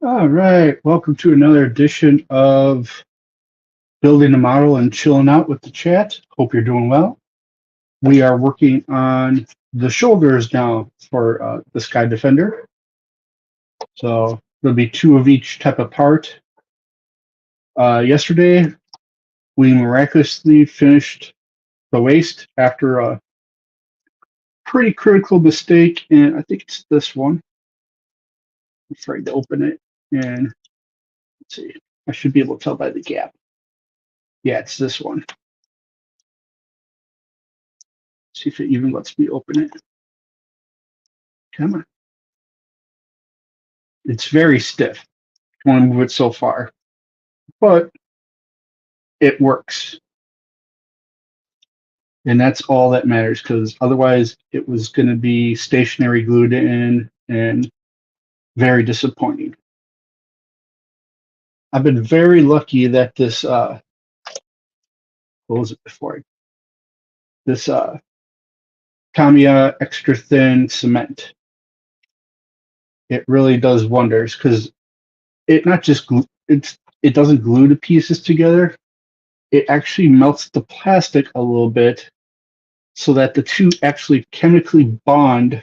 All right, welcome to another edition of Building a Model and Chilling Out with the Chat. Hope you're doing well. We are working on the shoulders now for the Sky Defender. So there'll be two of each type of part. Yesterday, we miraculously finished the waist after a pretty critical mistake, and I think it's this one. I'm afraid to open it, and let's see. I should be able to tell by the gap. Yeah, it's this one. See if it even lets me open it. Come on. It's very stiff. I want to move it so far, but it works. And that's all that matters, because otherwise it was going to be stationary glued in and very disappointing. I've been very lucky that this, what was it before? This Tamiya extra thin cement. It really does wonders, because it not just it doesn't glue the pieces together. It actually melts the plastic a little bit so that the two actually chemically bond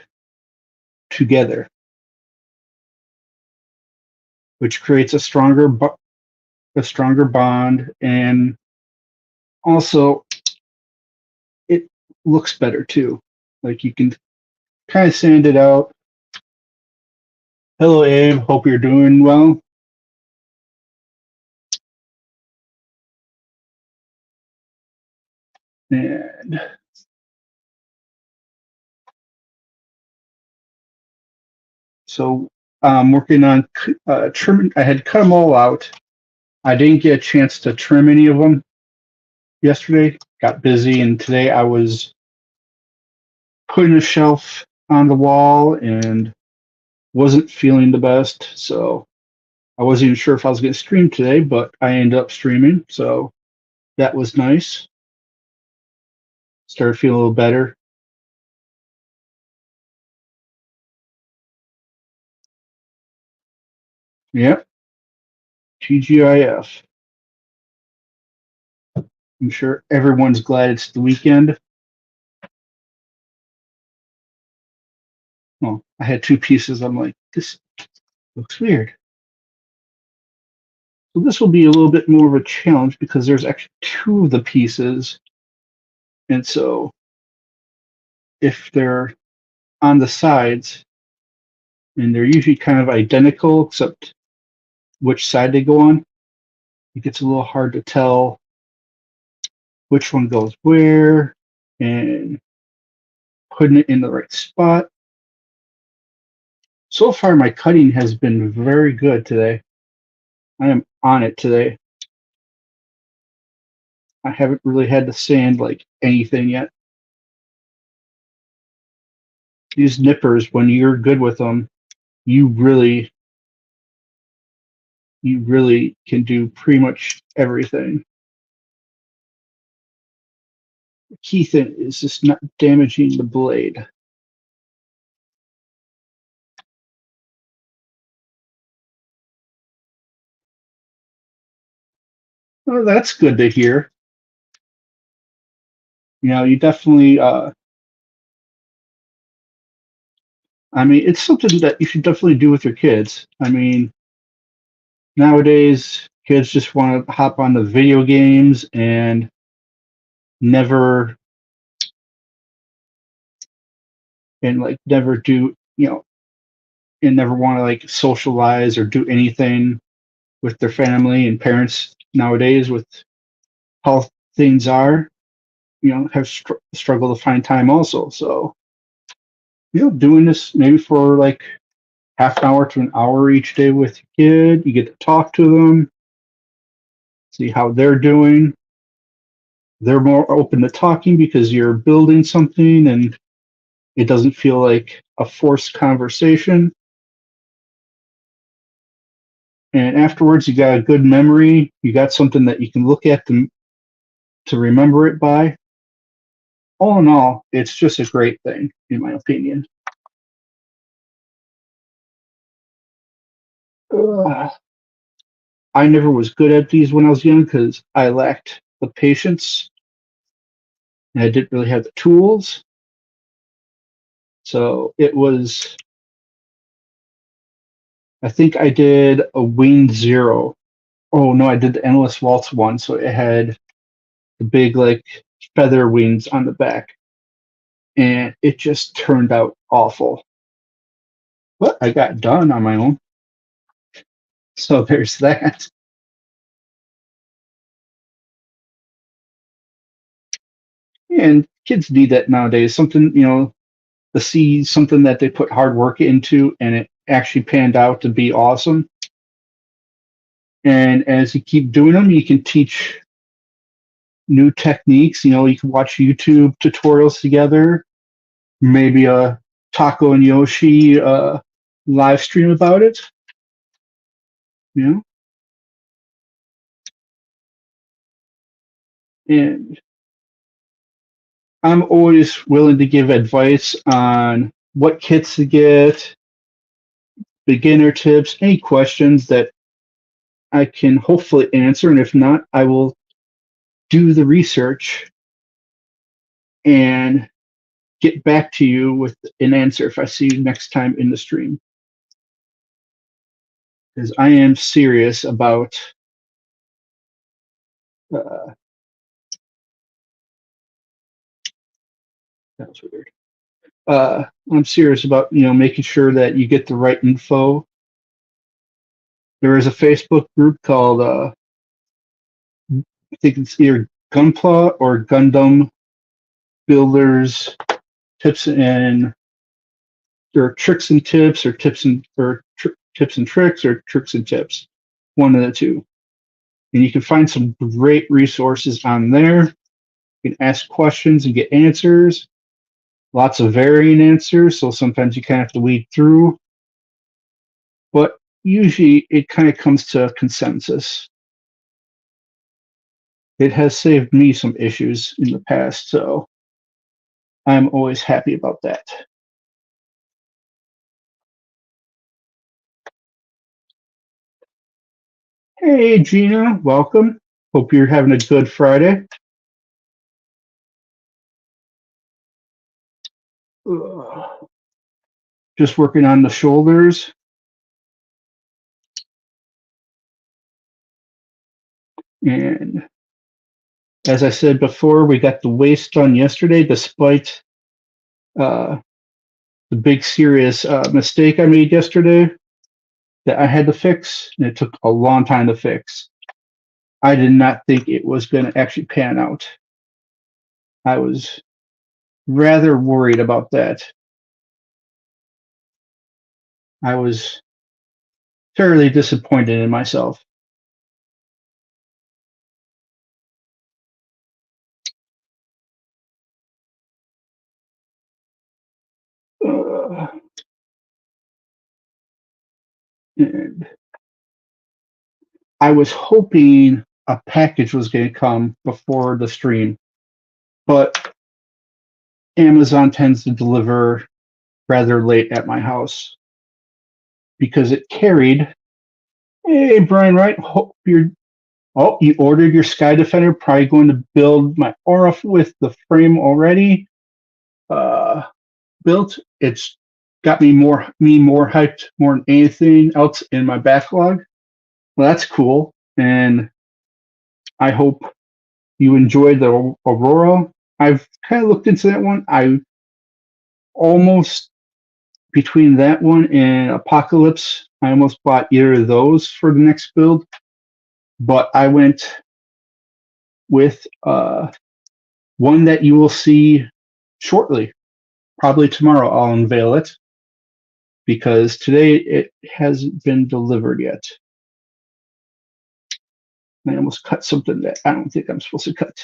together, which creates a stronger bond, and also it looks better too. Like you can kind of sand it out. Hello, Abe. Hope you're doing well. And so I'm working on trimming. I had cut them all out. I didn't get a chance to trim any of them yesterday. Got busy, and today I was putting a shelf on the wall and wasn't feeling the best. So I wasn't even sure if I was going to stream today, but I ended up streaming. So that was nice. Started feeling a little better. Yep. TGIF. I'm sure everyone's glad it's the weekend. Well, I had two pieces. I'm like, this looks weird. So this will be a little bit more of a challenge because there's actually two of the pieces. And so if they're on the sides, and they're usually kind of identical except which side they go on, it gets a little hard to tell which one goes where and putting it in the right spot. So far, my cutting has been very good today. I am on it today. I haven't really had to sand like anything yet. These nippers, when you're good with them, you really can do pretty much everything. The key thing is just not damaging the blade. Well, that's good to hear. You know, you definitely, I mean, it's something that you should definitely do with your kids. I mean, nowadays, kids just want to hop on the video games and never, never do, and never want to like socialize or do anything with their family. And parents nowadays, with how things are, have struggled to find time also. So, doing this maybe for like half an hour to an hour each day with your kid, you get to talk to them, see how they're doing. They're more open to talking because you're building something and it doesn't feel like a forced conversation. And afterwards, you got a good memory. You got something that you can look at to remember it by. All in all, it's just a great thing, in my opinion. uh, I never was good at these when I was young because I lacked the patience and I didn't really have the tools. So it was, I think I did a wing zero. Oh no, I did the endless waltz one. So it had the big like feather wings on the back and it just turned out awful. But I got done on my own. So there's that. And kids need that nowadays. Something, to see something that they put hard work into and it actually panned out to be awesome. And as you keep doing them, you can teach new techniques. You can watch YouTube tutorials together, maybe a Taco and Yoshi live stream about it. You know, and I'm always willing to give advice on what kits to get, beginner tips, any questions that I can hopefully answer. And if not, I will do the research and get back to you with an answer if I see you next time in the stream. Because I am serious about that was weird. I'm serious about making sure that you get the right info. There is a Facebook group called I think it's either Gunpla or Gundam Builders Tips and or Tricks and Tips or Tips and Tricks or Tricks and Tips, one of the two. And you can find some great resources on there. You can ask questions and get answers. Lots of varying answers, so sometimes you kind of have to weed through. But usually it kind of comes to a consensus. It has saved me some issues in the past, so I'm always happy about that. Hey, Gina, welcome. Hope you're having a good Friday. Ugh. Just working on the shoulders. And as I said before, we got the waist done yesterday, despite the big serious mistake I made yesterday that I had to fix, and it took a long time to fix. I did not think it was going to actually pan out. I was rather worried about that. I was fairly disappointed in myself. Uh, and I was hoping a package was going to come before the stream, but Amazon tends to deliver rather late at my house because it carried. Hey, Brian Wright, hope you're. Oh, you ordered your Sky Defender. Probably going to build my Aura with the frame already built. It's got me more hyped more than anything else in my backlog. Well, that's cool, and I hope you enjoyed the Aurora. I've kind of looked into that one. I almost between that one and Apocalypse, I almost bought either of those for the next build, but I went with one that you will see shortly. Probably tomorrow I'll unveil it because today it hasn't been delivered yet. I almost cut something that I don't think I'm supposed to cut.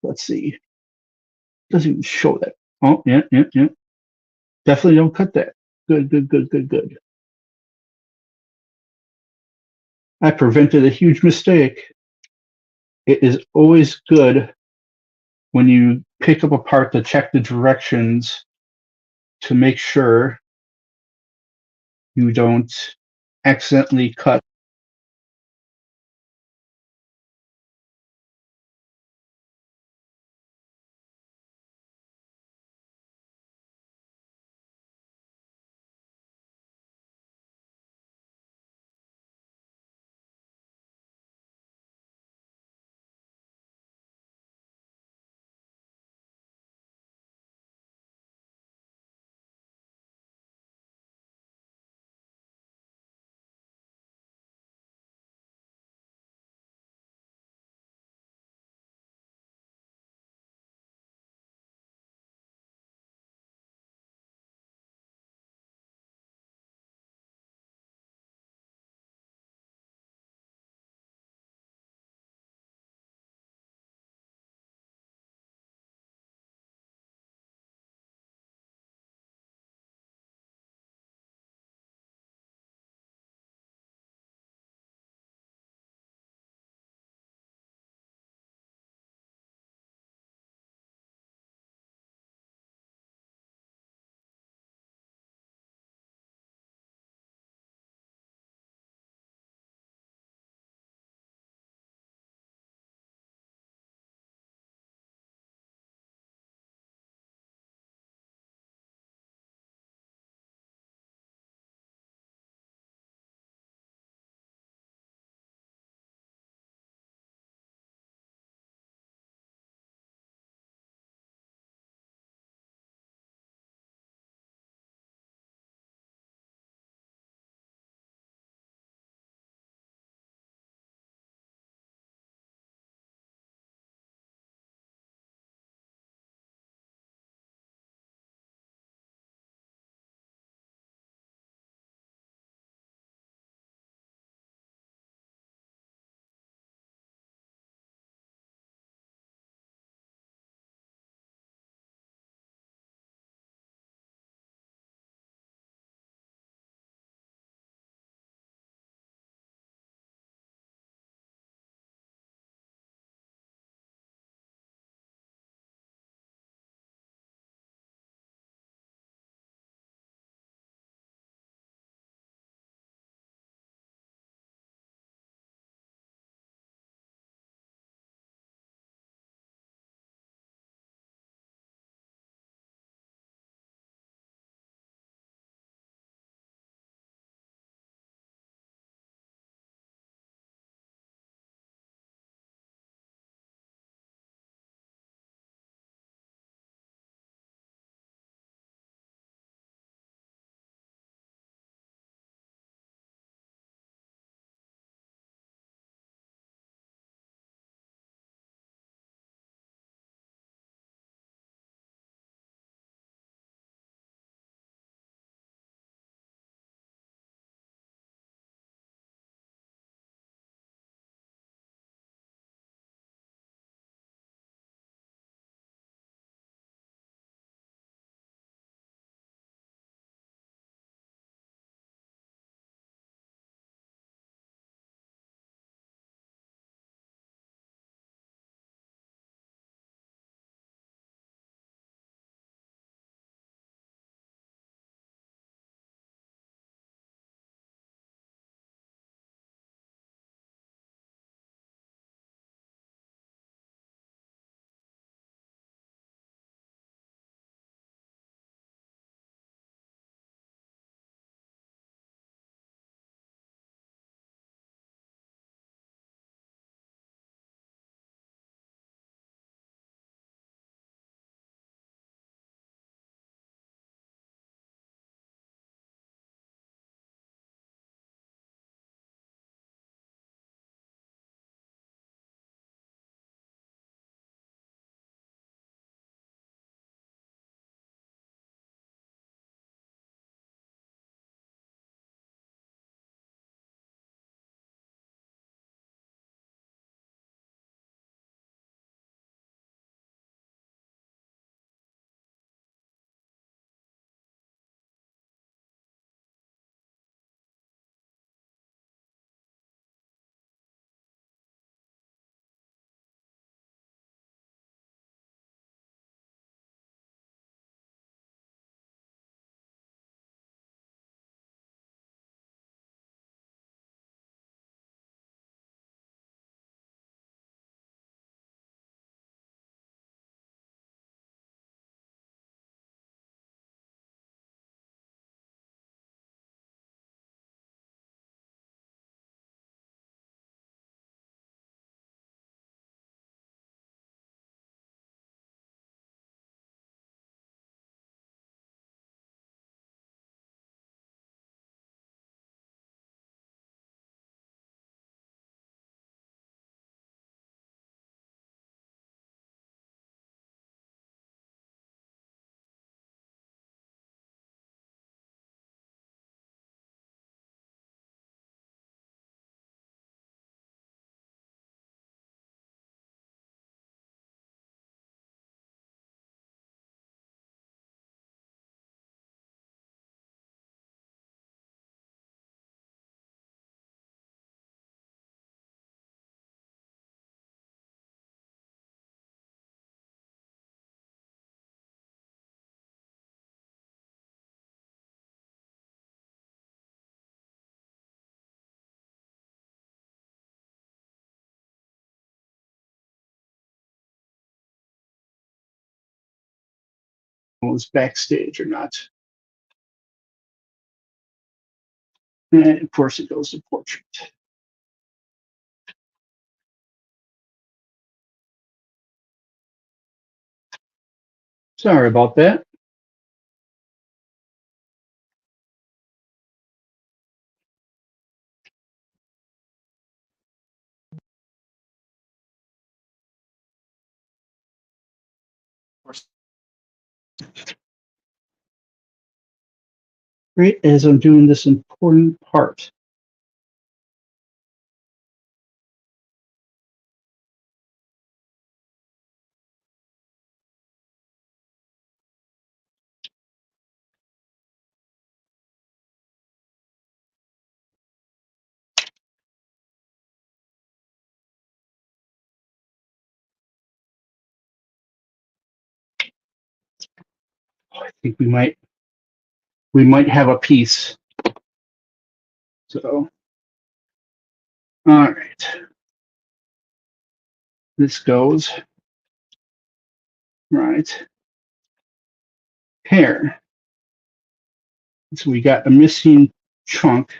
Let's see. Doesn't even show that. Oh, yeah. Definitely don't cut that. Good. I prevented a huge mistake. It is always good when you pick up a part to check the directions to make sure you don't accidentally cut was backstage or not. And of course, it goes to portrait. Sorry about that. Right as I'm doing this important part. I think we might have a piece. So, all right. This goes right here. So we got a missing chunk,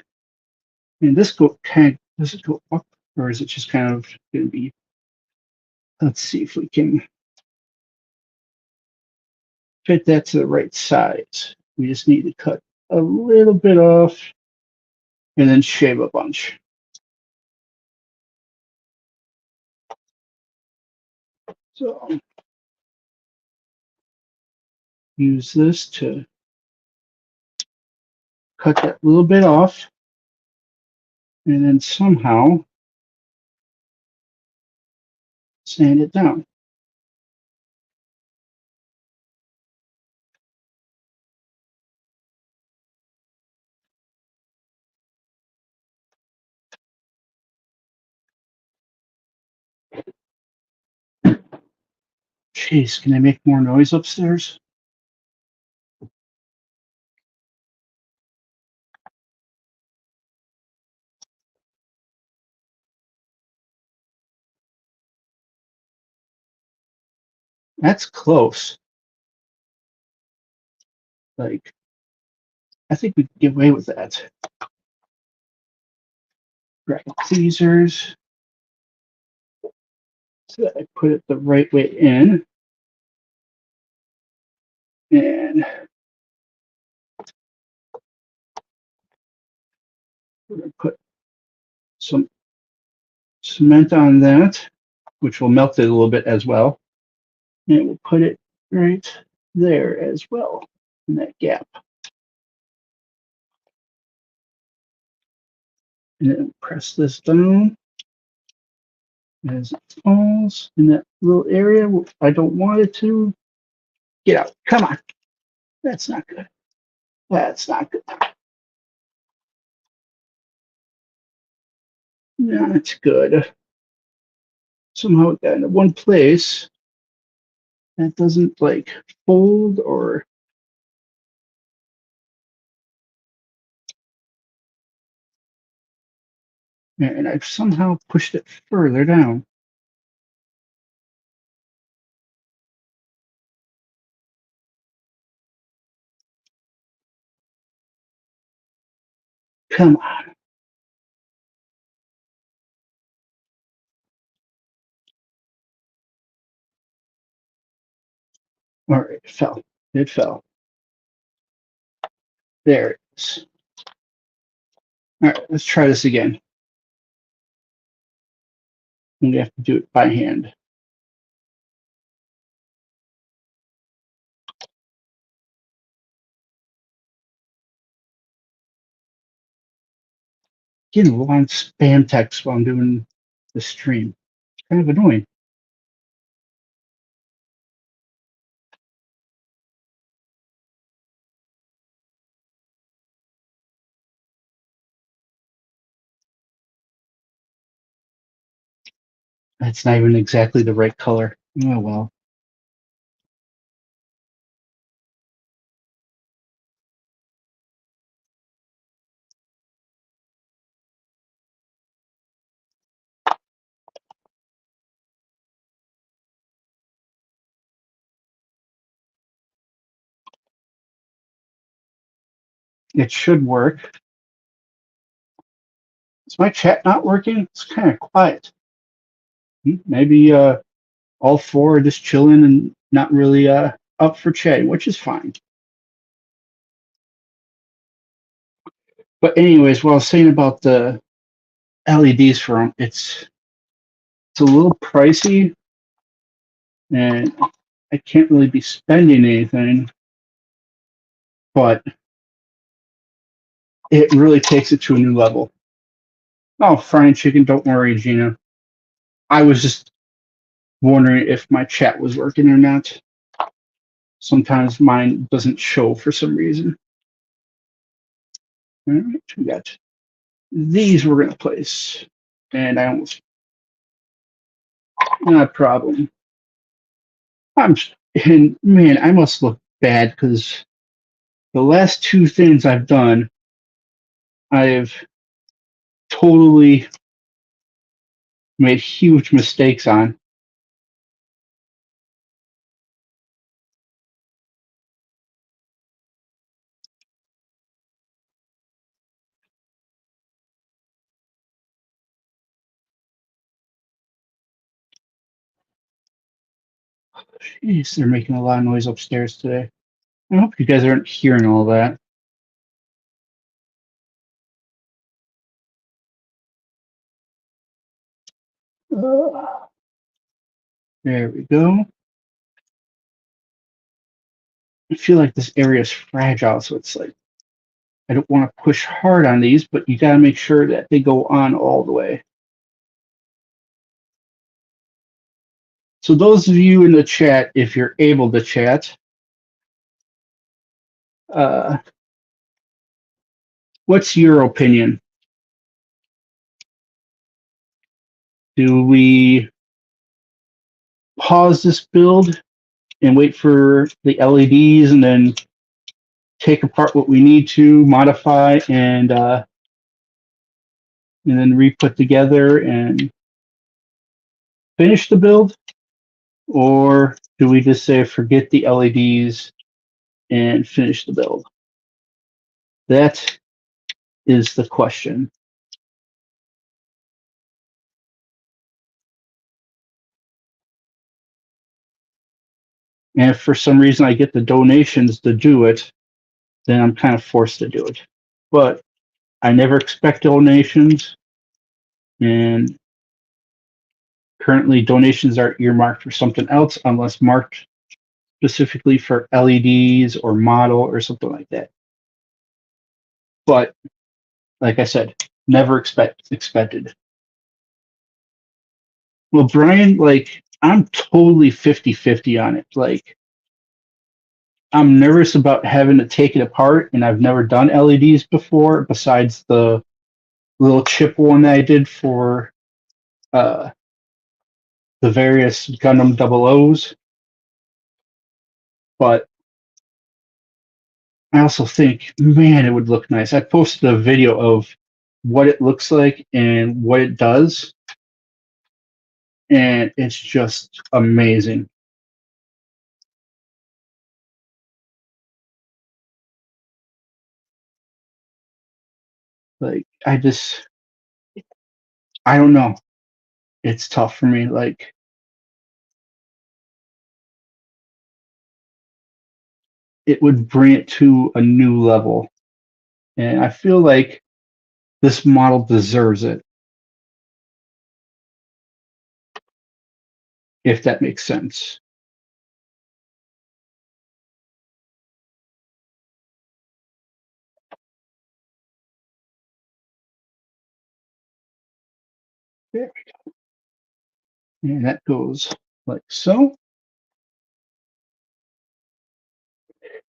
and does it go up, or is it just kind of going to be? Let's see if we can fit that to the right size. We just need to cut a little bit off and then shave a bunch. So use this to cut that little bit off, and then somehow sand it down. Jeez, can I make more noise upstairs? That's close. Like, I think we can get away with that. Right, tweezers. So I put it the right way in. And we're going to put some cement on that, which will melt it a little bit as well. And we'll put it right there as well in that gap. And then press this down as it falls in that little area. I don't want it to get out. Come on. That's not good. That's not good. Not good. Somehow it got into one place that doesn't like fold or. And I've somehow pushed it further down. Come on. All right, it fell. It fell. There it is. All right, let's try this again. We have to do it by hand. Getting a lot of spam text while I'm doing the stream. Kind of annoying. That's not even exactly the right color. Oh well. It should work. Is my chat not working? It's kind of quiet. Maybe all four are just chilling and not really up for chatting, which is fine. But anyways, what I was saying about the LEDs for them, it's a little pricey, and I can't really be spending anything, but it really takes it to a new level. Oh, frying chicken, don't worry, Gina. I was just wondering if my chat was working or not. Sometimes mine doesn't show for some reason. All right, we got these we're gonna place, and I almost not a problem. And man, I must look bad because the last two things I've done, I've totally made huge mistakes on. Jeez, they're making a lot of noise upstairs today. I hope you guys aren't hearing all that. There we go. I feel like this area is fragile, so it's like I don't want to push hard on these, but you got to make sure that they go on all the way. So those of you in the chat, if you're able to chat, what's your opinion? Do we pause this build and wait for the LEDs and then take apart what we need to modify and then re-put together and finish the build? Or do we just say forget the LEDs and finish the build? That is the question. And if for some reason I get the donations to do it, then I'm kind of forced to do it. But I never expect donations, and currently donations are earmarked for something else unless marked specifically for LEDs or model or something like that. But like I said, never expected. Well, Brian, like I'm totally 50-50 on it. Like I'm nervous about having to take it apart, and I've never done LEDs before besides the little chip one that I did for uh, the various Gundam 00s. But I also think, man, it would look nice. I posted a video of what it looks like and what it does, and it's just amazing. Like I don't know. It's tough for me. Like it would bring it to a new level, and I feel like this model deserves it, if that makes sense. There we go. And that goes like so.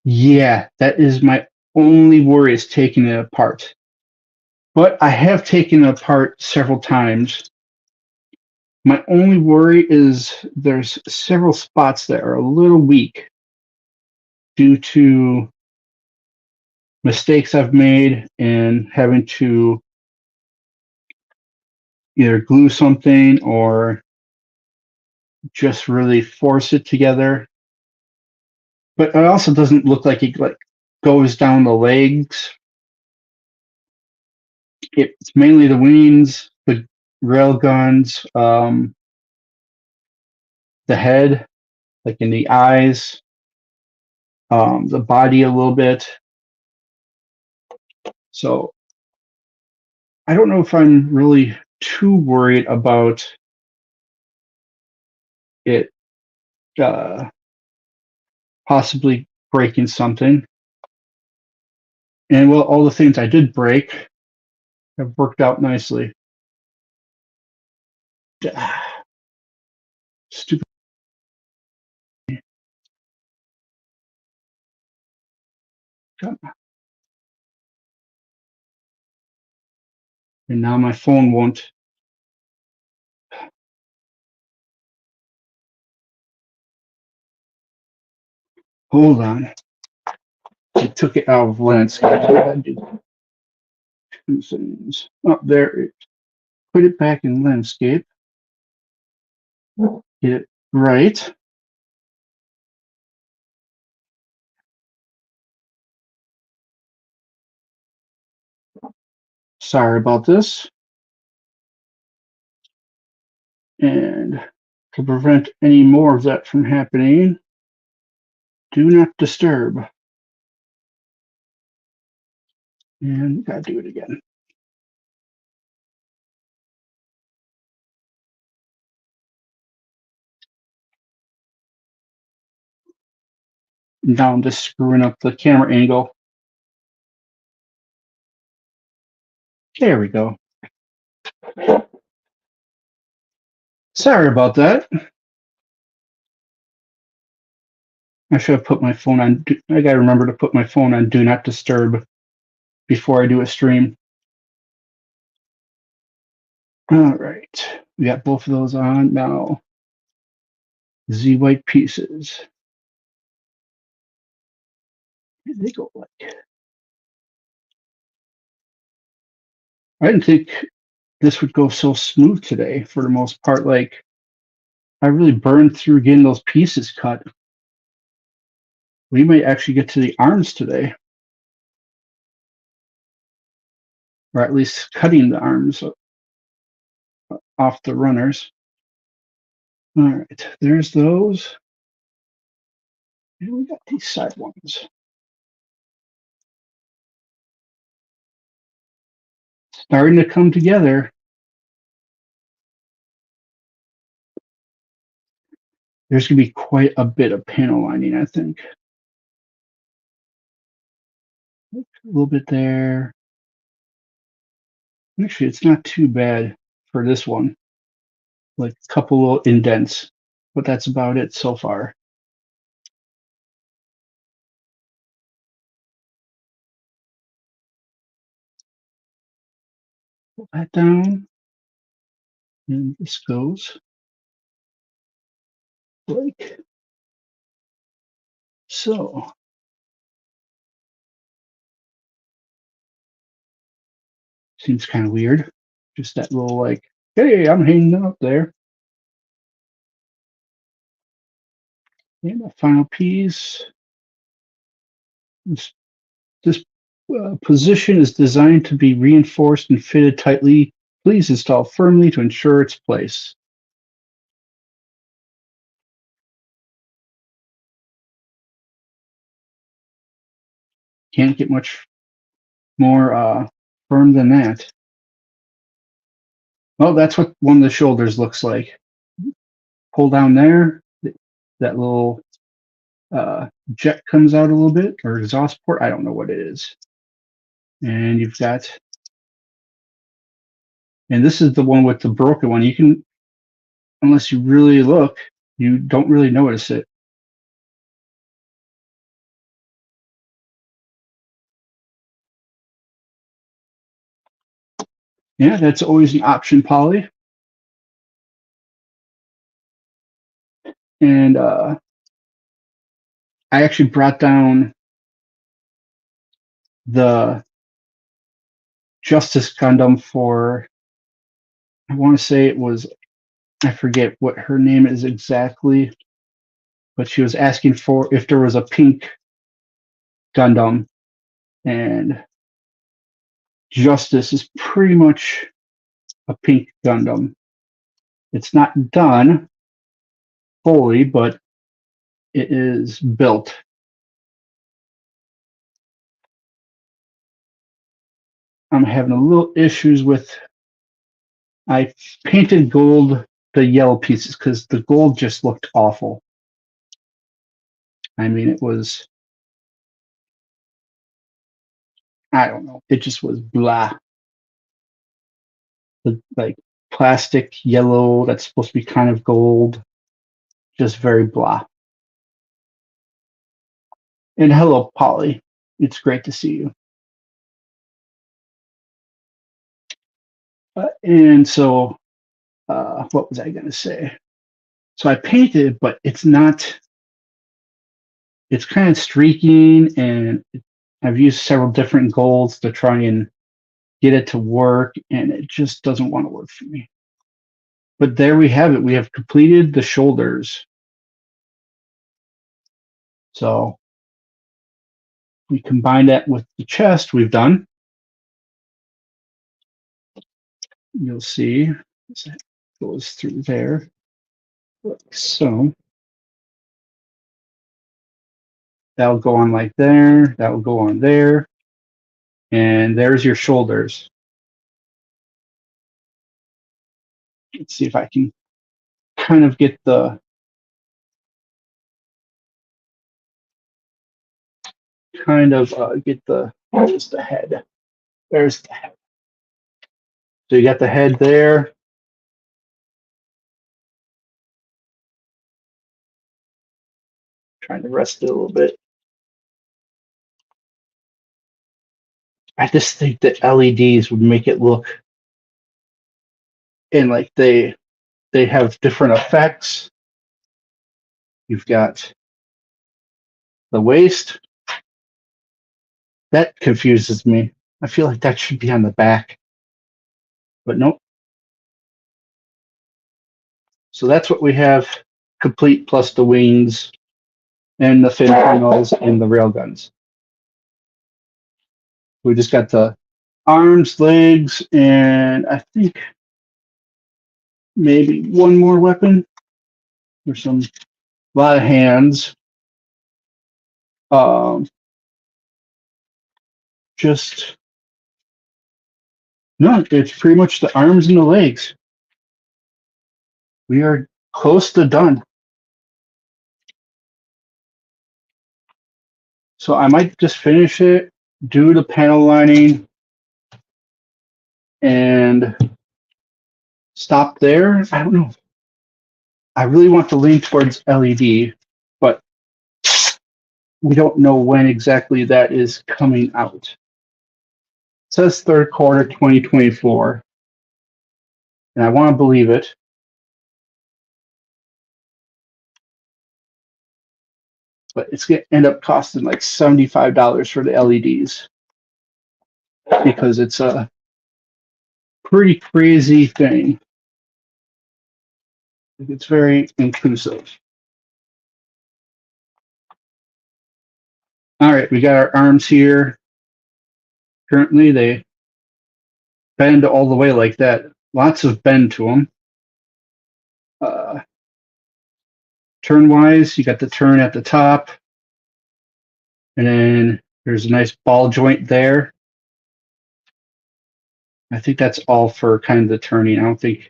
Yeah, that is my only worry is taking it apart. But I have taken it apart several times. My only worry is there's several spots that are a little weak due to mistakes I've made and having to either glue something or just really force it together. But it also doesn't look like it like goes down the legs it's mainly the wings, the rail guns, the head, like in the eyes, the body a little bit. So I don't know if I'm really too worried about it uh, possibly breaking something. And well, all the things I did break have worked out nicely. Stupid. And now my phone won't. Hold on. I took it out of landscape. So I did two things. Oh, there it. Put it back in landscape. Get it right. Sorry about this. And to prevent any more of that from happening, do not disturb. And gotta do it again. Now I'm just screwing up the camera angle. There we go. Sorry about that. I should have put my phone on. I gotta remember to put my phone on do not disturb before I do a stream. All right, we got both of those on now. Z white pieces. They go like. I didn't think this would go so smooth today. For the most part, like I really burned through getting those pieces cut. We might actually get to the arms today, or at least cutting the arms off the runners. All right, there's those. And we got these side ones. Starting to come together. There's going to be quite a bit of panel lining, I think. A little bit there. Actually, it's not too bad for this one. Like a couple little indents, but that's about it so far. Put that down. And this goes like so. Seems kind of weird. Just that little like, hey, I'm hanging out there. And the final piece. This position is designed to be reinforced and fitted tightly. Please install firmly to ensure its place. Can't get much more firm than that. Well, that's what one of the shoulders looks like. Pull down there, that little jet comes out a little bit, or exhaust port. I don't know what it is. And you've got, and this is the one with the broken one. You can, unless you really look, you don't really notice it. Yeah, that's always an option, Polly. And I actually brought down the Justice Gundam for, I want to say it was, I forget what her name is exactly, but she was asking for if there was a pink Gundam, and Justice is pretty much a pink Gundam. It's not done fully, but it is built. I'm having a little issues with, I painted gold the yellow pieces because the gold just looked awful. I mean, it was, I don't know, it just was blah. The, like plastic yellow that's supposed to be kind of gold, just very blah. And hello, Polly. It's great to see you. And so, what was I going to say? So I painted, but it's not, it's kind of streaking, and I've used several different golds to try and get it to work, and it just doesn't want to work for me. But there we have it. We have completed the shoulders. So we combine that with the chest we've done. You'll see it goes through there. Like so. That'll go on like there. That will go on there. And there's your shoulders. Let's see if I can kind of get the there's the head. There's the head. So you got the head there. Trying to rest it a little bit. I just think that LEDs would make it look, and like they have different effects. You've got the waist. That confuses me. I feel like that should be on the back, but nope. So that's what we have complete, plus the wings and the fin panels and the railguns. We just got the arms, legs, and I think maybe one more weapon. There's a lot of hands. Just no, it's pretty much the arms and the legs. We are close to done. So I might just finish it, do the panel lining, and stop there. I don't know. I really want to lean towards LED, but we don't know when exactly that is coming out. It says third quarter 2024, and I want to believe it. But it's going to end up costing like $75 for the LEDs because it's a pretty crazy thing. It's very inclusive. All right, we got our arms here. Currently, they bend all the way like that. Lots of bend to them. Turn-wise, you got the turn at the top. And then there's a nice ball joint there. I think that's all for kind of the turning. I don't think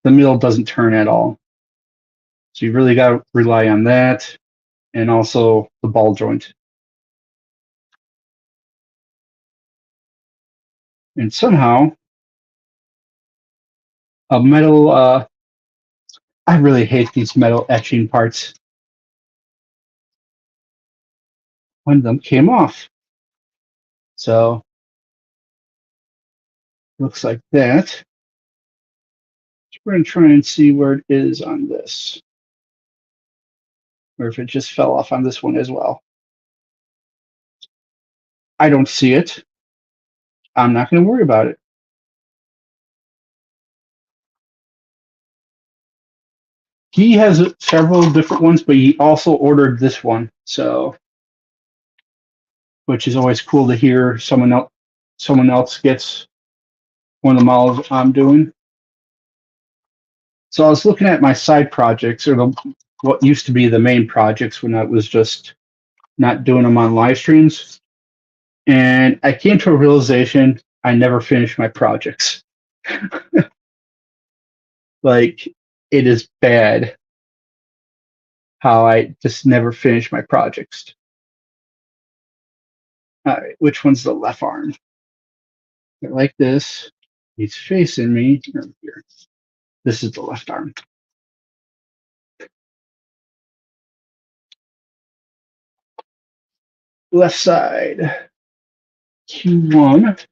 the middle doesn't turn at all. So you really got to rely on that and also the ball joint. And somehow a metal, I really hate these metal etching parts. One of them came off. So looks like that. So we're going to try and see where it is on this, or if it just fell off on this one as well. I don't see it. I'm not going to worry about it. He has several different ones, but he also ordered this one. So, which is always cool to hear someone else, someone else gets one of the models I'm doing. So I was looking at my side projects, or what used to be the main projects when I was just not doing them on live streams, and I came to a realization I never finished my projects. Like, it is bad how I just never finish my projects. All right, which one's the left arm? They're like this. He's facing me. Here. This is the left arm. Left side. Q1.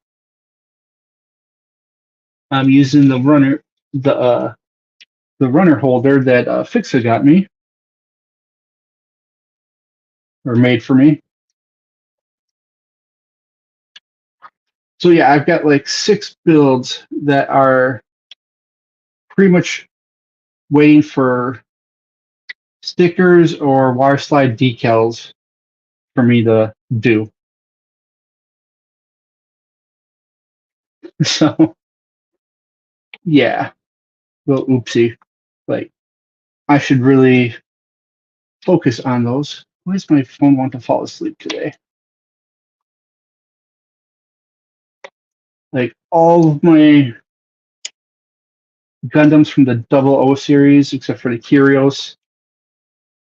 I'm using the runner holder that Fixa got me, or made for me. So yeah, I've got like 6 builds that are pretty much waiting for stickers or water slide decals for me to do. So yeah, little oopsie. Like, I should really focus on those. Why does my phone want to fall asleep today? Like, all of my Gundams from the Double O series, except for the Kyrios,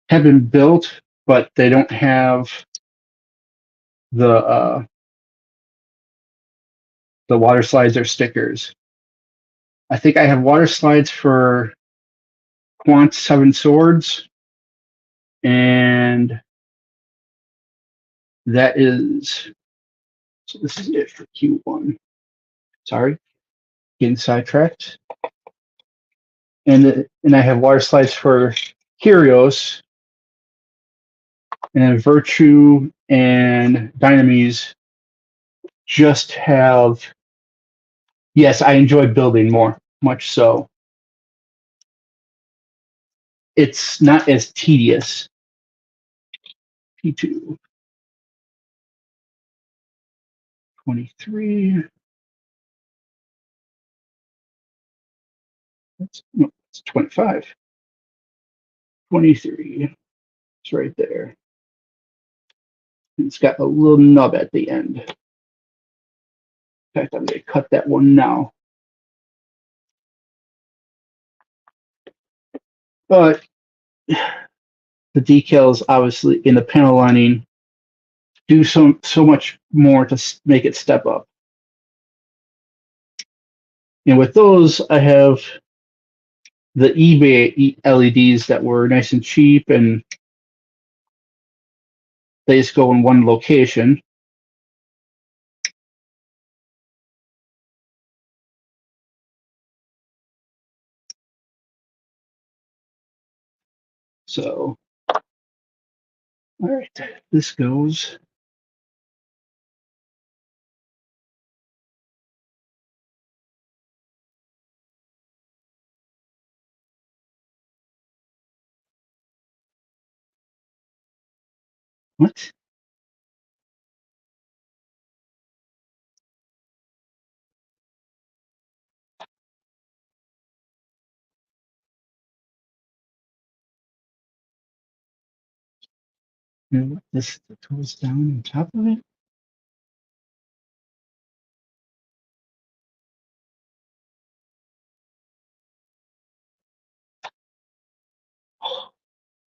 have been built, but they don't have the water slides or stickers. I think I have water slides for Quant 7 Swords, and that is, so this is it for Q1. Sorry, getting sidetracked. And I have water slides for Kyrios, and then Virtue and Dynames just have, yes, I enjoy building more, much so. It's not as tedious. P2, 23. No, it's 25. 23. It's right there. It's got a little nub at the end. In fact, I'm going to cut that one now. But the decals, obviously, in the panel lining, do so much more to make it step up. And with those, I have the eBay LEDs that were nice and cheap, and they just go in one location. So, all right, this goes. What? This goes down on top of it.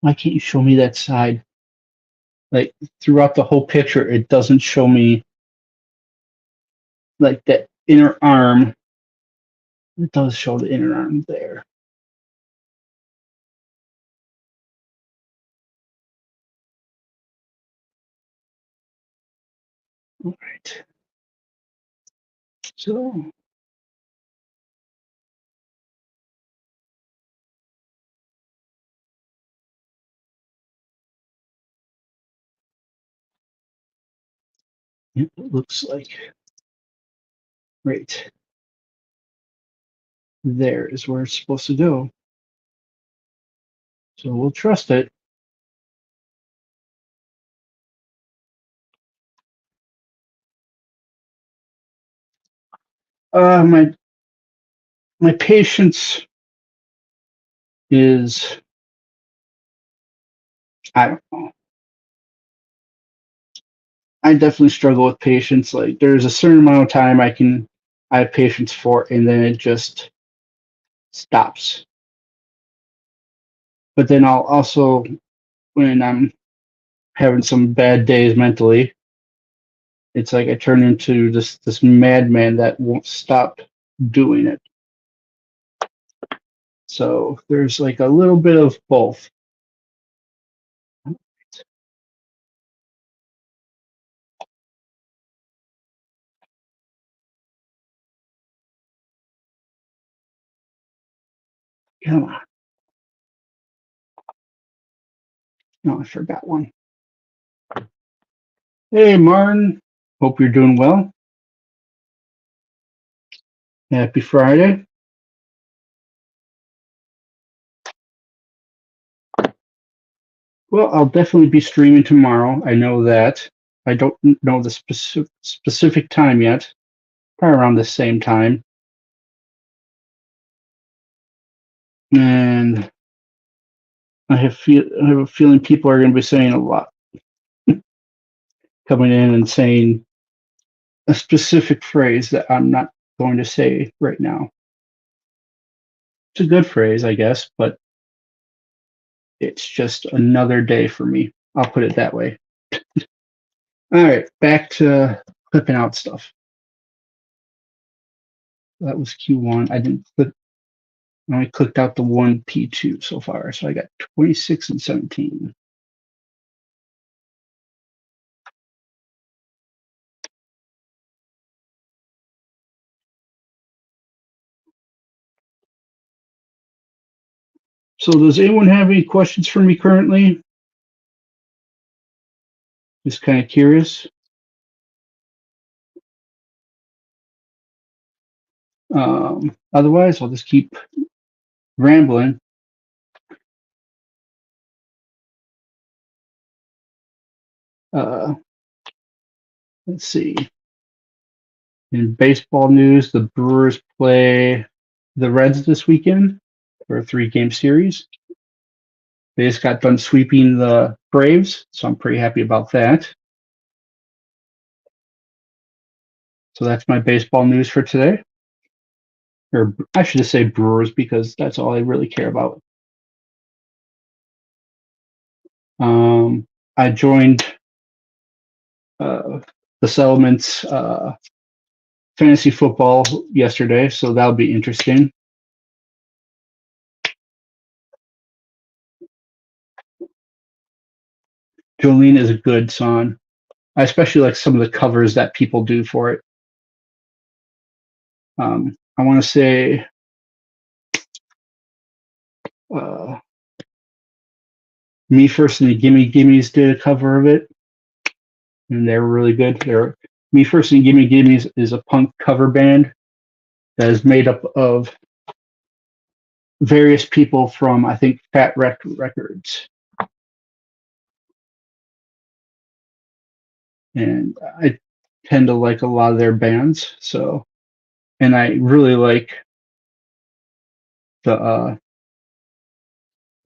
Why can't you show me that side? Like, throughout the whole picture, it doesn't show me like that inner arm. It does show the inner arm there. All right. So it looks like right there is where it's supposed to go. So we'll trust it. My patience is, I don't know. I definitely struggle with patience. Like there's a certain amount of time I have patience for, and then it just stops. But then I'll also, when I'm having some bad days mentally, it's like I turn into this madman that won't stop doing it. So there's like a little bit of both. Come on. No, I forgot one. Hey, Martin. Hope you're doing well. Happy Friday. Well, I'll definitely be streaming tomorrow. I know that. I don't know the specific time yet. Probably around the same time. And I have a feeling people are going to be saying a lot, coming in and saying a specific phrase that I'm not going to say right now. It's a good phrase, I guess, but it's just another day for me. I'll put it that way. All right, back to clipping out stuff. That was Q1. I didn't click. I only clicked out the one P2 so far, so I got 26 and 17. So does anyone have any questions for me currently? Just kind of curious. Otherwise, I'll just keep rambling. Let's see. In baseball news, the Brewers play the Reds this weekend for a 3-game series. They just got done sweeping the Braves, so I'm pretty happy about that. So that's my baseball news for today. Or I should just say Brewers because that's all I really care about. I joined the Settlements fantasy football yesterday, so that'll be interesting. Jolene is a good song. I especially like some of the covers that people do for it. I want to say Me First and the Gimme Gimmes did a cover of it, and they were really good. Me First and Gimme Gimmes is a punk cover band that is made up of various people from, I think, Fat Wreck Records. And I tend to like a lot of their bands, so, and I really like I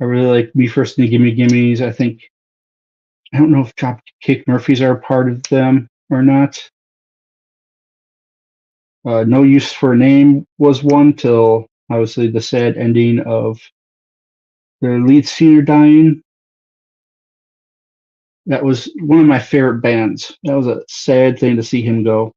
really like Me First and the Gimme Gimmes. I don't know if Dropkick Murphys are a part of them or not. No Use for a Name was one till obviously the sad ending of the lead singer dying. That was one of my favorite bands. That was a sad thing to see him go.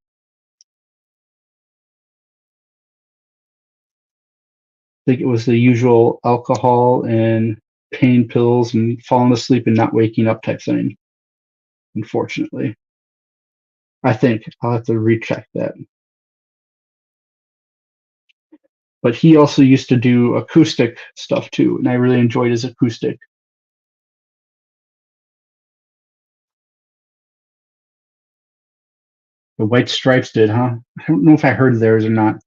I think it was the usual alcohol and pain pills and falling asleep and not waking up type thing, unfortunately. I think I'll have to recheck that. But he also used to do acoustic stuff too, and I really enjoyed his acoustic. The White Stripes did, huh? I don't know if I heard theirs or not.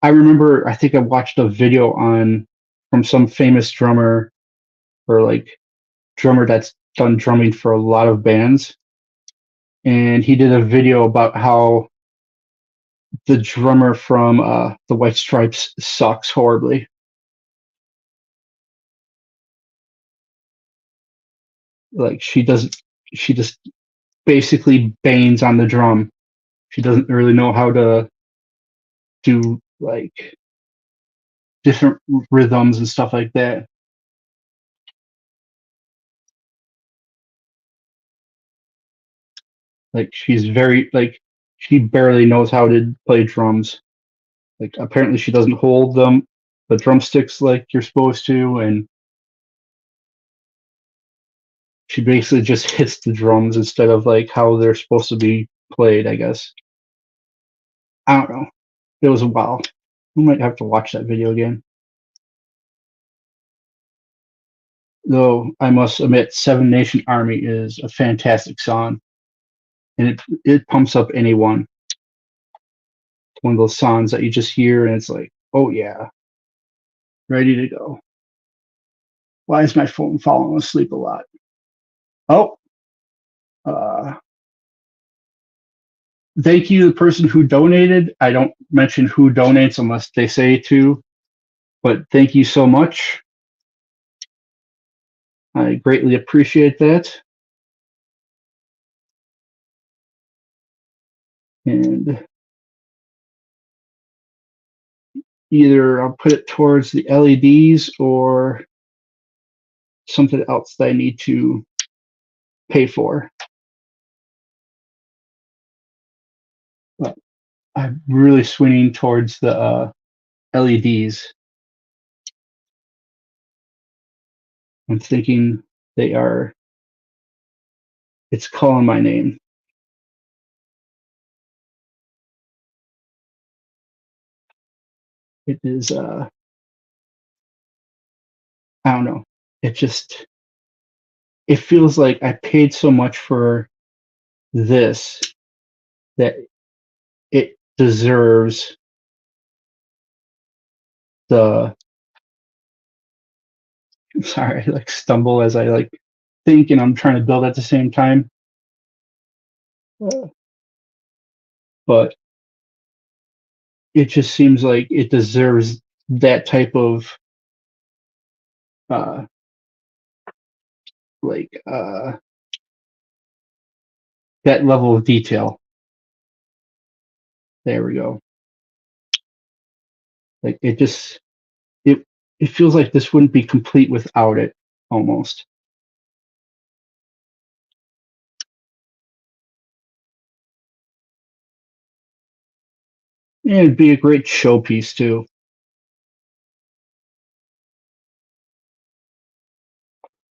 I remember, I think I watched a video from some famous drummer or like drummer that's done drumming for a lot of bands. and he did a video about how the drummer from the White Stripes sucks horribly. Like she just basically bangs on the drum. She doesn't really know how to do like different rhythms and stuff like that. Like she's very like she barely knows how to play drums. Like apparently she doesn't hold the drumsticks like you're supposed to, and she basically just hits the drums instead of like how they're supposed to be played, I guess. I don't know. It was a while. We might have to watch that video again. Though I must admit, Seven Nation Army is a fantastic song, and it pumps up anyone. It's one of those songs that you just hear and it's like, oh yeah, ready to go. Why is my phone falling asleep a lot? Oh, uh, thank you, the person who donated. I don't mention who donates unless they say to, but thank you so much. I greatly appreciate that. And either I'll put it towards the LEDs or something else that I need to pay for. But I'm really swinging towards the LEDs. I'm thinking it's calling my name. It is, I don't know. It feels like I paid so much for this that it deserves the, I'm sorry, I like stumble as I like think and I'm trying to build at the same time. But it just seems like it deserves that type of uh like that level of detail. There we go. Like it feels like this wouldn't be complete without it almost. And it'd be a great showpiece too.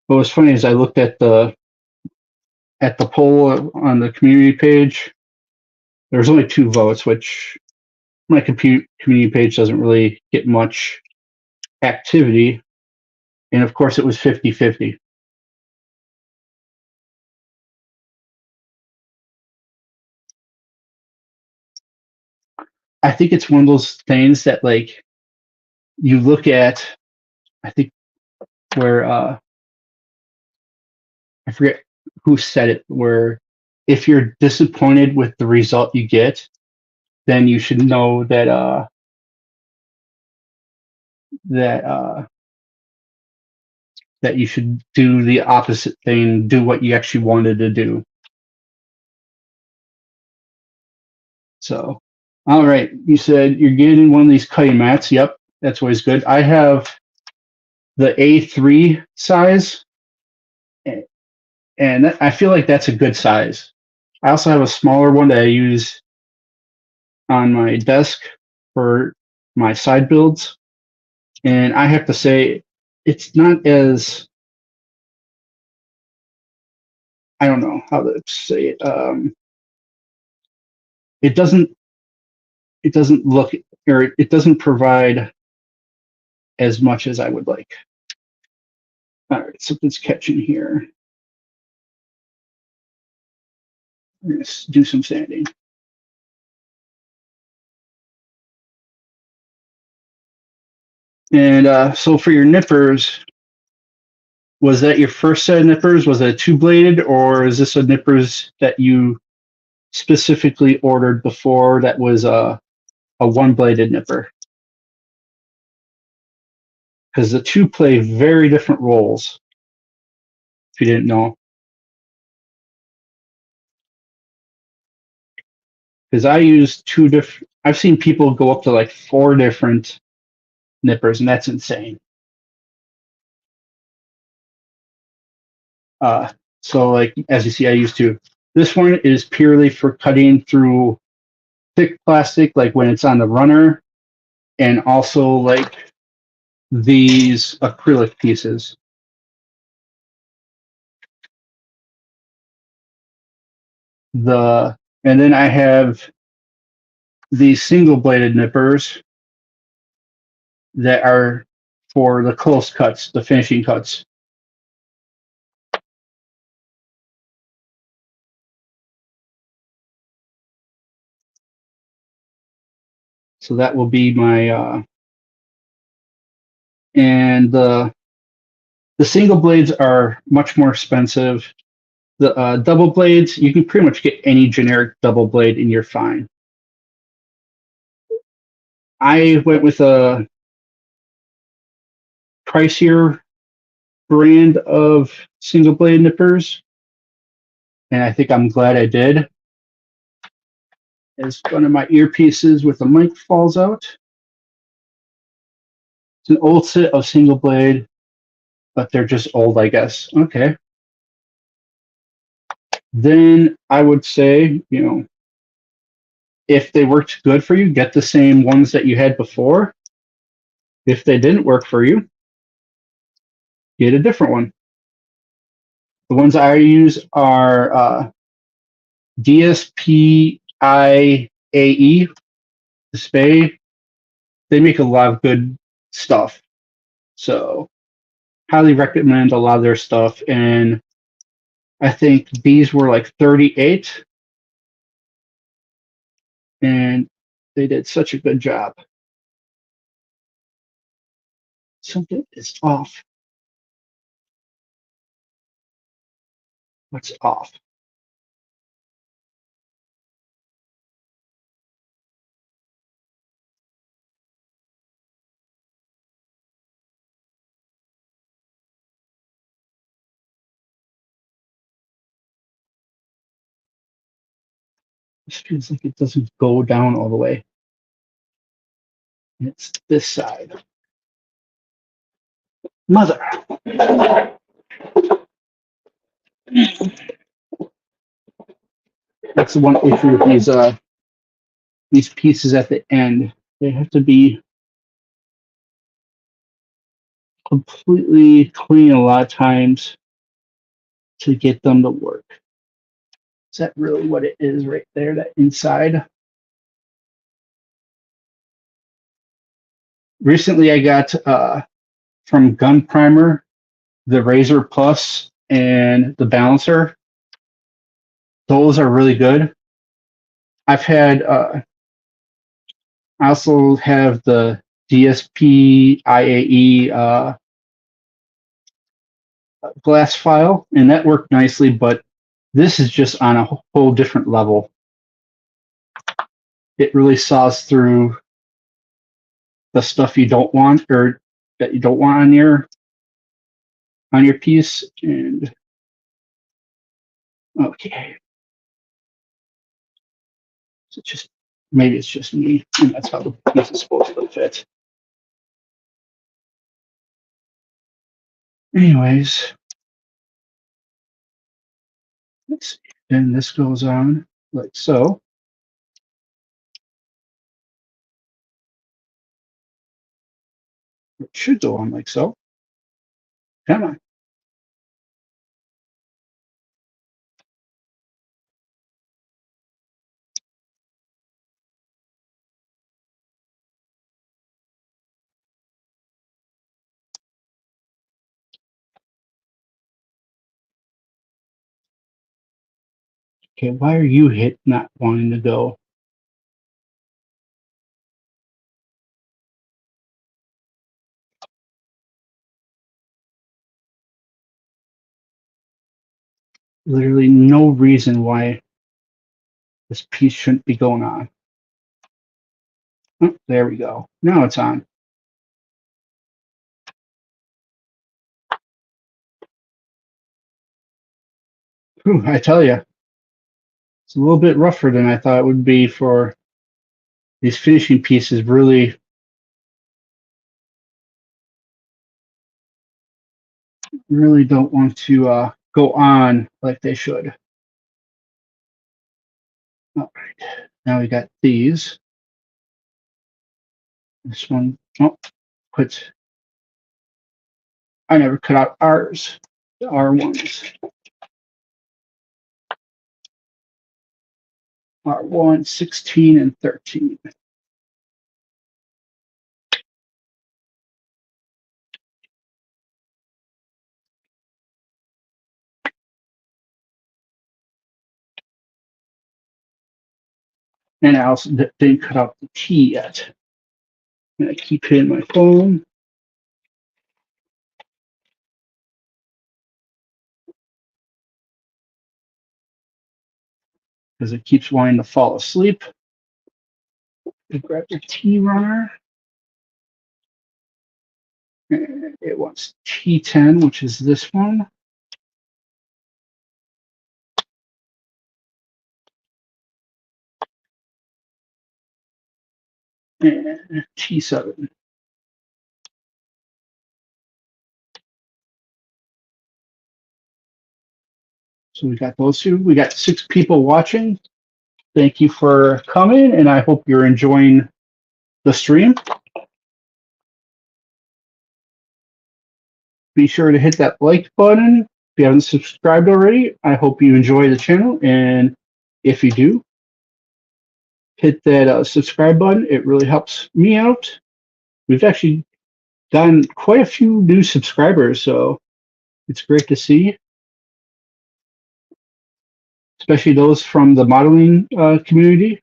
What was funny is I looked at the poll on the community page. There was only 2 votes, which my community page doesn't really get much activity. And of course, it was 50-50. I think it's one of those things that like you look at. I think where I forget who said it. Where if you're disappointed with the result you get, then you should know that that that you should do the opposite thing, do what you actually wanted to do. So, all right, you said you're getting one of these cutting mats. Yep, that's always good. I have the A3 size, and I feel like that's a good size. I also have a smaller one that I use on my desk for my side builds, and I have to say, it's not as, I don't know how to say it. It doesn't look, or it doesn't provide as much as I would like. All right, something's catching here. Let's do some sanding. And so for your nippers, was that your first set of nippers? Was it a 2-bladed, or is this a nippers that you specifically ordered before that was a one-bladed nipper, because the two play very different roles. If you didn't know, because I use two different. I've seen people go up to like four different nippers, and that's insane. So like as you see, I use two. This one is purely for cutting through thick plastic, like when it's on the runner, and also like these acrylic pieces. And then I have these single bladed nippers that are for the close cuts, the finishing cuts. So that will be my and the single blades are much more expensive. The double blades, you can pretty much get any generic double blade and you're fine. I went with a pricier brand of single blade nippers, and I think I'm glad I did. As one of my earpieces with the mic falls out. It's an old set of single blade, but they're just old, I guess. Okay. Then I would say, if they worked good for you, get the same ones that you had before. If they didn't work for you, get a different one. The ones I use are DSP IAE, Spay. They make a lot of good stuff. So highly recommend a lot of their stuff. And I think these were like 38, and they did such a good job. Something is off. What's off? This feels like it doesn't go down all the way. It's this side. Mother. That's the one issue with these pieces at the end. They have to be completely clean a lot of times to get them to work. Is that really what it is right there, that inside? Recently I got from Gun Primer the Razor Plus and the Balancer. Those are really good. I've had I also have the DSP IAE glass file, and that worked nicely, but this is just on a whole different level. It really saws through the stuff you don't want, or that you don't want on your piece. And okay, so just maybe it's just me, and that's how the piece is supposed to fit. Anyways, let's see. And this goes on like so. It should go on like so. Come on. Okay, why are you not wanting to go? Literally no reason why This piece shouldn't be going on. Oh, there we go. Now it's on. Whew, I tell you, it's a little bit rougher than I thought it would be for these finishing pieces. Really don't want to go on like they should. All right, now we got these. This one, oh, I never cut out R's, the R1s. R1, 16, and 13. And I also didn't cut out the T yet. And I keep hitting my phone. Because it keeps wanting to fall asleep. I grab the T runner. And it wants T10, which is this one. And T7. So we got those two. We got 6 people watching. Thank you for coming, and I hope you're enjoying the stream. Be sure to hit that like button if you haven't subscribed already. I hope you enjoy the channel, and if you do, hit that subscribe button. It really helps me out. We've actually gotten quite a few new subscribers, so it's great to see, especially those from the modeling community.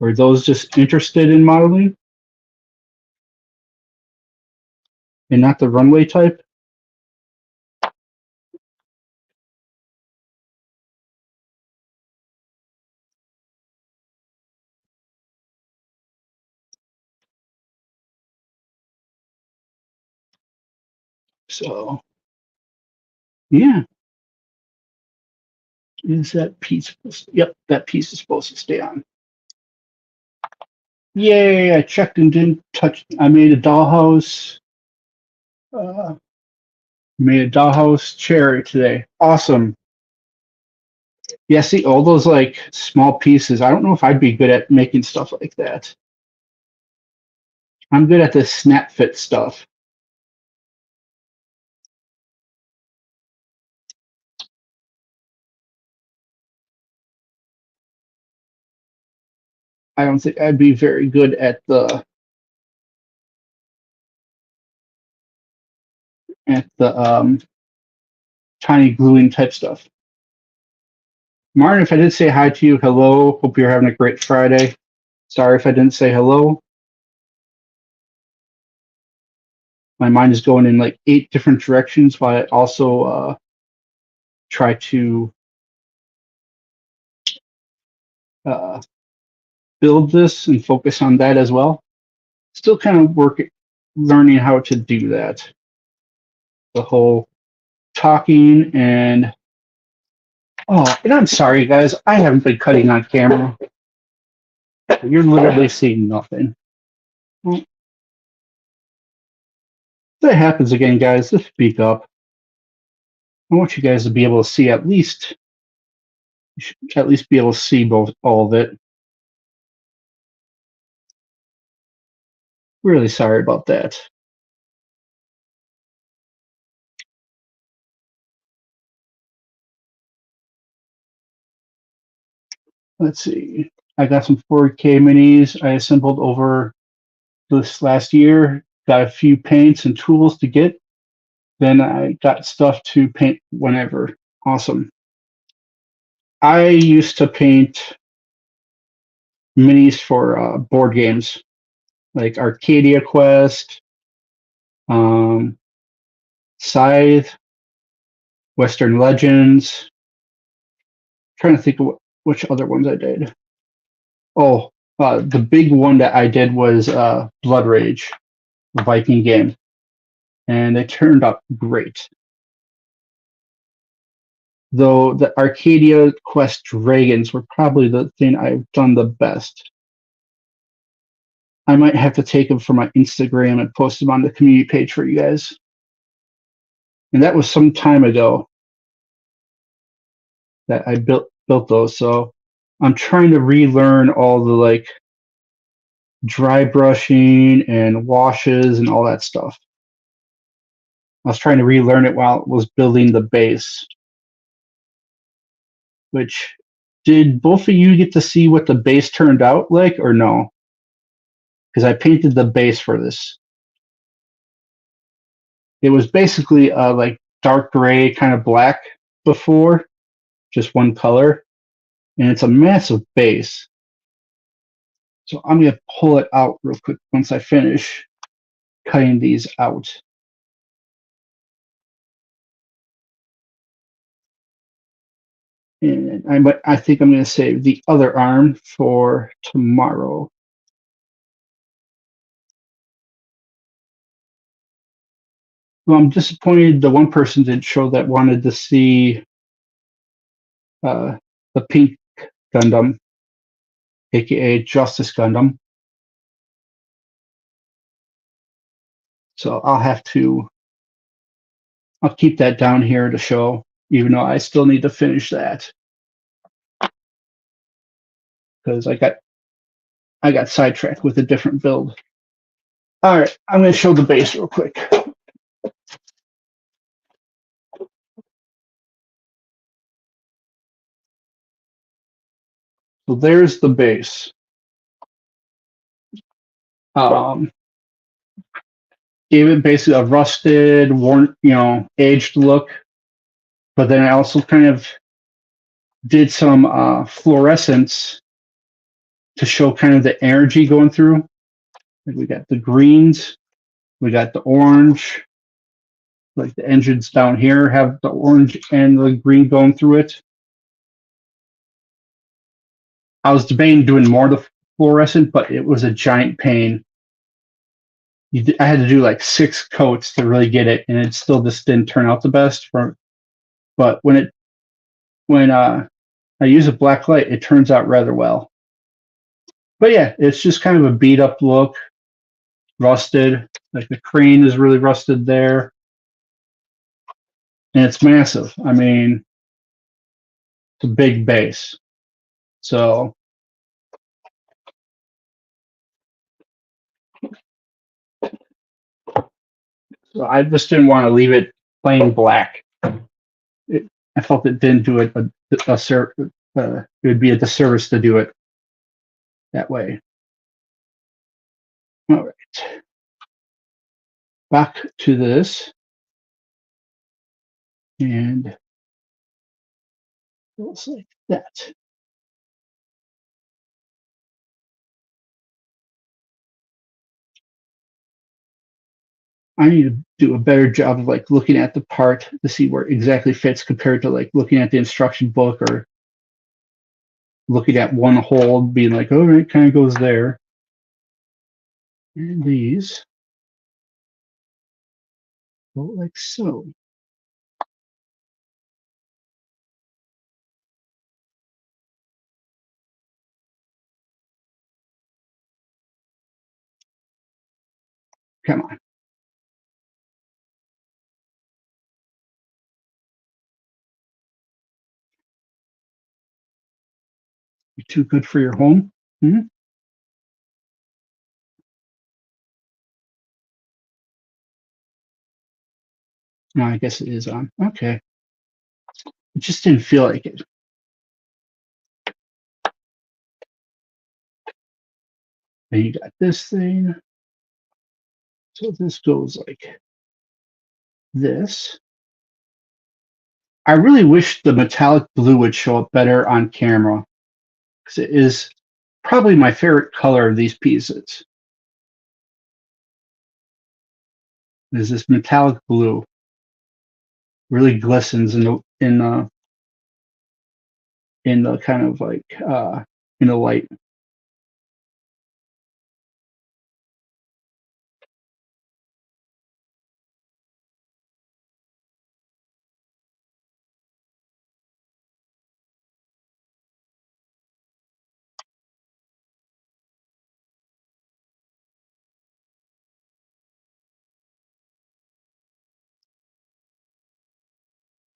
Or those just interested in modeling and not the runway type. So, yeah. Is that piece? Yep, that piece is supposed to stay on. Yay, I checked and didn't touch. I made a dollhouse. Made a dollhouse cherry today. Awesome. Yeah, see, all those like small pieces. I don't know if I'd be good at making stuff like that. I'm good at the snap fit stuff. I don't think I'd be very good at the tiny gluing type stuff. Martin, if I did say hi to you, hello. Hope you're having a great Friday. Sorry if I didn't say hello. My mind is going in like 8 different directions while I also try to build this and focus on that as well. Still kind of learning how to do that. The whole talking and I'm sorry guys, I haven't been cutting on camera. You're literally seeing nothing. Well, if that happens again, guys, just speak up. I want you guys to be able to see at least be able to see all of it. Really sorry about that. Let's see. I got some 4K minis I assembled over this last year. Got a few paints and tools to get. Then I got stuff to paint whenever. Awesome. I used to paint minis for board games like Arcadia Quest, Scythe, Western Legends. Trying to think of which other ones I did. Oh, the big one that I did was Blood Rage, the Viking game, and it turned out great. Though the Arcadia Quest Dragons were probably the thing I've done the best. I might have to take them for my Instagram and post them on the community page for you guys. And that was some time ago that I built those. So I'm trying to relearn all the like dry brushing and washes and all that stuff. I was trying to relearn it while it was building the base. Which, did both of you get to see what the base turned out like or no? Because I painted the base for this. It was basically like dark gray, kind of black before, just one color. And it's a massive base. So I'm going to pull it out real quick once I finish cutting these out. And I think I'm going to save the other arm for tomorrow. Well, I'm disappointed the one person didn't show that wanted to see the pink Gundam, aka Justice Gundam. So I'll keep that down here to show, even though I still need to finish that. Because I got sidetracked with a different build. All right, I'm going to show the base real quick. So there's the base. Gave it basically a rusted, worn, aged look. But then I also kind of did some fluorescence to show kind of the energy going through. We got the greens, we got the orange, like the engines down here have the orange and the green going through it. I was debating doing more of the fluorescent, but it was a giant pain. I had to do like 6 coats to really get it, and it still just didn't turn out the best. But when I use a black light, it turns out rather well. But yeah, it's just kind of a beat up look, rusted. Like the crane is really rusted there, and it's massive. I mean, it's a big base. So I just didn't want to leave it plain black. I felt it didn't do it it would be a disservice to do it that way. All right, back to this, and it looks like that. I need to do a better job of like looking at the part to see where it exactly fits compared to like looking at the instruction book or looking at one hole, being like, oh, it kind of goes there. And these go like so. Come on. You're too good for your home? Hmm? No, I guess it is on. Okay. It just didn't feel like it. And you got this thing. So this goes like this. I really wish the metallic blue would show up better on camera, because it is probably my favorite color of these pieces. Is this metallic blue. really glistens in the kind of like in the light.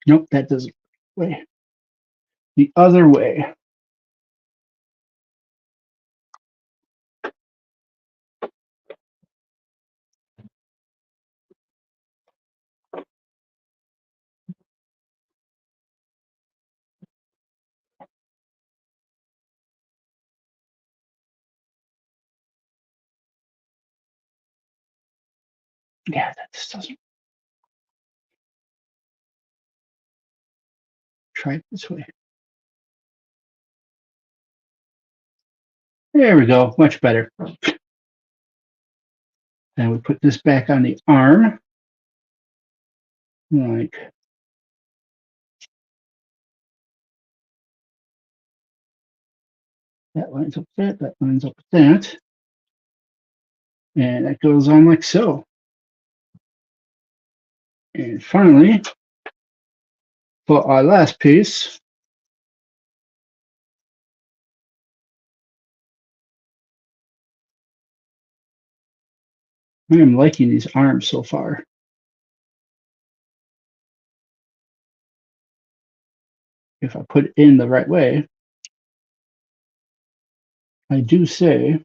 Nope, that doesn't. Way the other way. Yeah, that just doesn't. Try it this way. There we go, much better. Then we put this back on the arm, like that lines up with that, that lines up with that, and that goes on like so. And finally, for our last piece, I am liking these arms so far. If I put it in the right way, I do say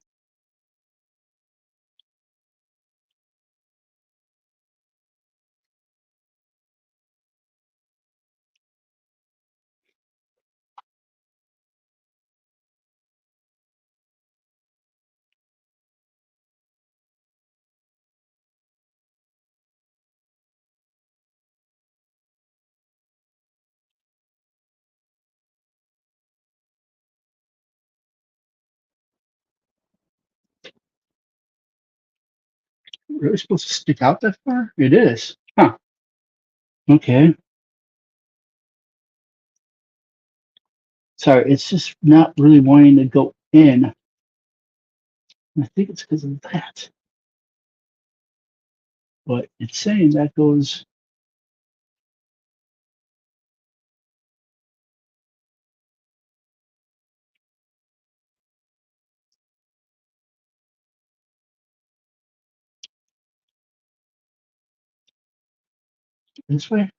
really supposed to stick out that far? It is. Huh. Okay. Sorry, it's just not really wanting to go in. I think it's because of that. But it's saying that goes this way.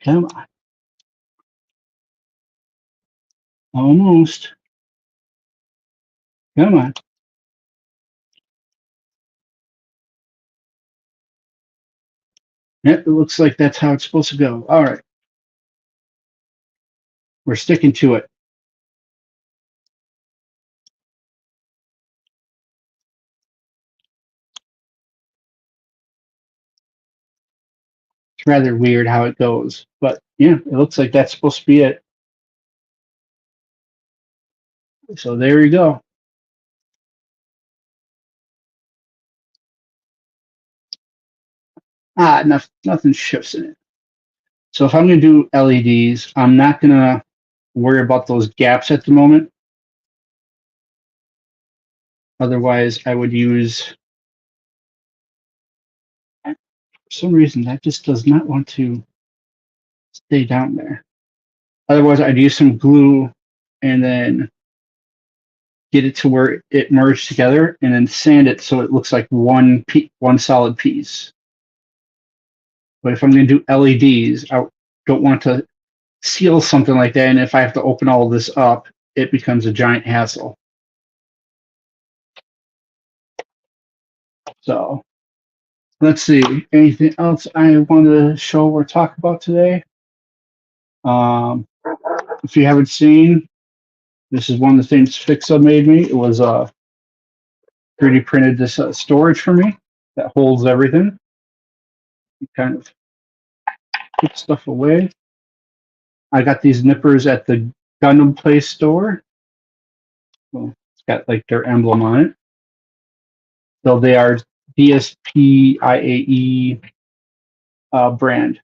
Come on. Almost. Come on. Yep, it looks like that's how it's supposed to go. All right. We're sticking to it. It's rather weird how it goes. But yeah, it looks like that's supposed to be it. So there you go. Nothing shifts in it. So if I'm going to do LEDs, I'm not going to worry about those gaps at the moment. Otherwise, I would use, for some reason, that just does not want to stay down there. Otherwise, I'd use some glue and then get it to where it merged together and then sand it so it looks like one solid piece. But if I'm going to do LEDs, I don't want to seal something like that. And if I have to open all this up, it becomes a giant hassle. So let's see. Anything else I want to show or talk about today? If you haven't seen, this is one of the things Fixa made me. It was 3D printed this storage for me that holds everything. You kind of put stuff away. I got these nippers at the Gundam Play store. Well, it's got like their emblem on it. So they are DSP-IAE brand.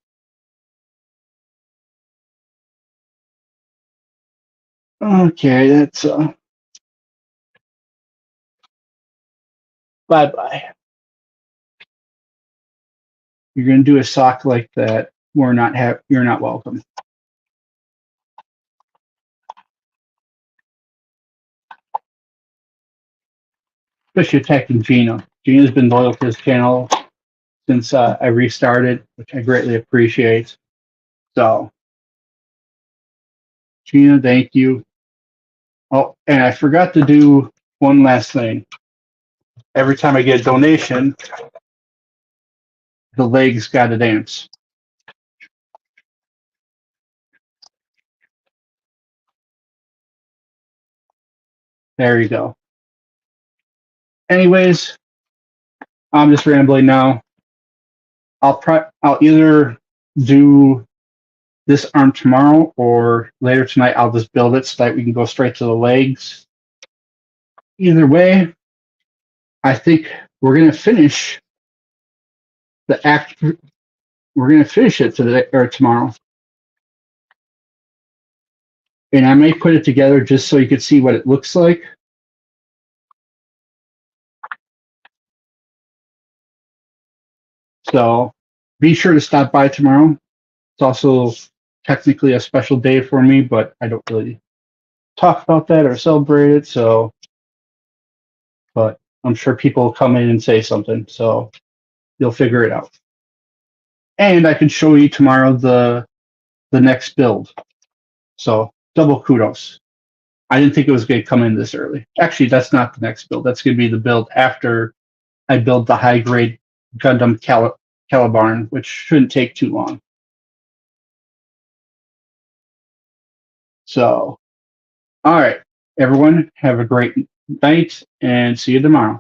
Okay, that's bye bye. You're gonna do a sock like that. You're not welcome. Especially attacking Gina. Gina's been loyal to this channel since I restarted, which I greatly appreciate. So, Gina, thank you. Oh, and I forgot to do one last thing. Every time I get a donation, the legs got to dance. There you go. Anyways, I'm just rambling now. I'll either do this arm tomorrow or later tonight. I'll just build it so that we can go straight to the legs. Either way, I think we're gonna finish the act. We're gonna finish it today or tomorrow, and I may put it together just so you can see what it looks like. So be sure to stop by tomorrow. It's also technically a special day for me, but I don't really talk about that or celebrate it. So, but I'm sure people will come in and say something. So you'll figure it out. And I can show you tomorrow the next build. So double kudos. I didn't think it was going to come in this early. Actually, that's not the next build. That's going to be the build after I build the high grade Gundam Calibarn, which shouldn't take too long. So, all right, everyone, have a great night and see you tomorrow.